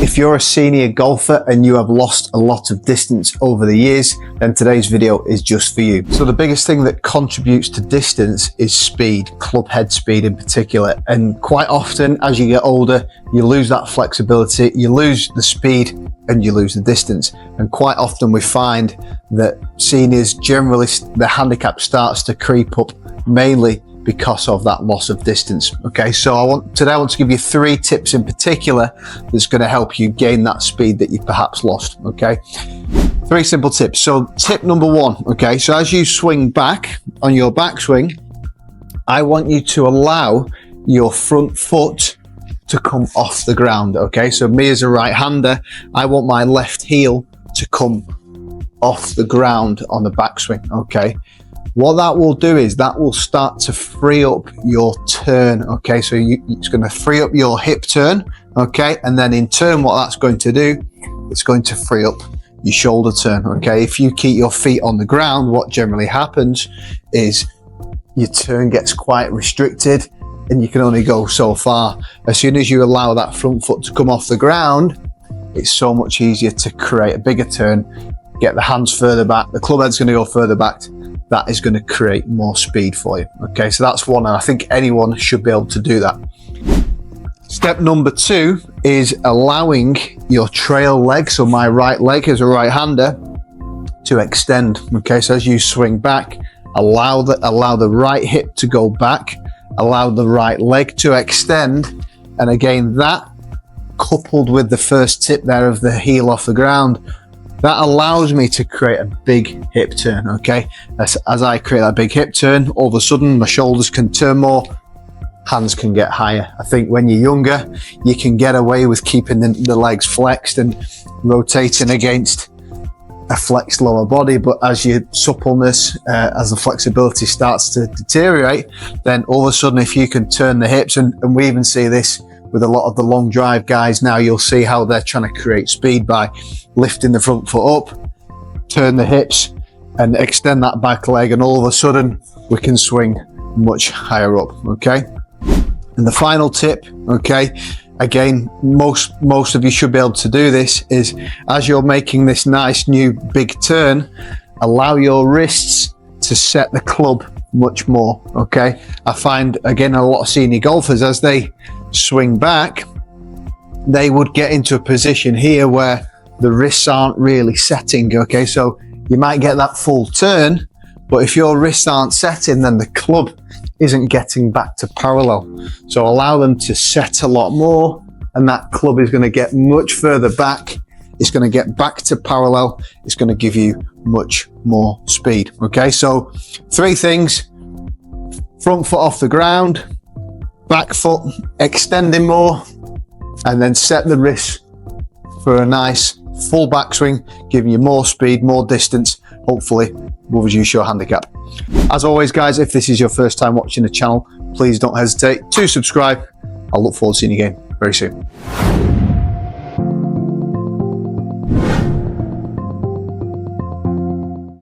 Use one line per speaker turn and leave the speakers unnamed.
If you're a senior golfer and you have lost a lot of distance over the years, then today's video is just for you. So the biggest thing that contributes to distance is speed, club head speed in particular. And quite often as you get older, you lose that flexibility, you lose the speed and you lose the distance. And quite often we find that seniors generally, the handicap starts to creep up mainly because of that loss of distance. Okay, so today I want to give you 3 tips in particular that's going to help you gain that speed that you perhaps lost. Okay, 3 simple tips. So tip number 1, okay, so as you swing back on your backswing, I want you to allow your front foot to come off the ground. Okay, so me as a right-hander, I want my left heel to come off the ground on the backswing. Okay, what that will do is that will start to free up your turn. Okay, so it's going to free up your hip turn. Okay, and then in turn what that's going to do, it's going to free up your shoulder turn. Okay, if you keep your feet on the ground, what generally happens is your turn gets quite restricted and you can only go so far. As soon as you allow that front foot to come off the ground, it's so much easier to create a bigger turn, get the hands further back, the club head's going to go further back. That is going to create more speed for you. Okay, so that's one, and I think anyone should be able to do that. Step number 2 is allowing your trail leg, so my right leg as a right-hander, to extend. Okay, so as you swing back, allow the right hip to go back, allow the right leg to extend, and again, that coupled with the first tip there of the heel off the ground, that allows me to create a big hip turn. Okay, as I create that big hip turn, all of a sudden my shoulders can turn more, hands can get higher. I think when you're younger, you can get away with keeping the legs flexed and rotating against a flexed lower body, but as your suppleness, as the flexibility starts to deteriorate, then all of a sudden if you can turn the hips, and we even see this with a lot of the long drive guys now, you'll see how they're trying to create speed by lifting the front foot up, turn the hips and extend that back leg, and all of a sudden we can swing much higher up. Okay, and the final tip, okay, again, most of you should be able to do this, is as you're making this nice new big turn, allow your wrists to set the club much more. Okay, I find again a lot of senior golfers, as they swing back, they would get into a position here where the wrists aren't really setting. Okay, so you might get that full turn, but if your wrists aren't setting, then the club isn't getting back to parallel. So allow them to set a lot more, and that club is going to get much further back. It's going to get back to parallel. It's going to give you much more speed. Okay, so 3 things: front foot off the ground, back foot extending more, and then set the wrist for a nice full backswing, giving you more speed, more distance, hopefully will reduce your handicap. As always guys, if this is your first time watching the channel, please don't hesitate to subscribe. I'll look forward to seeing you again very soon.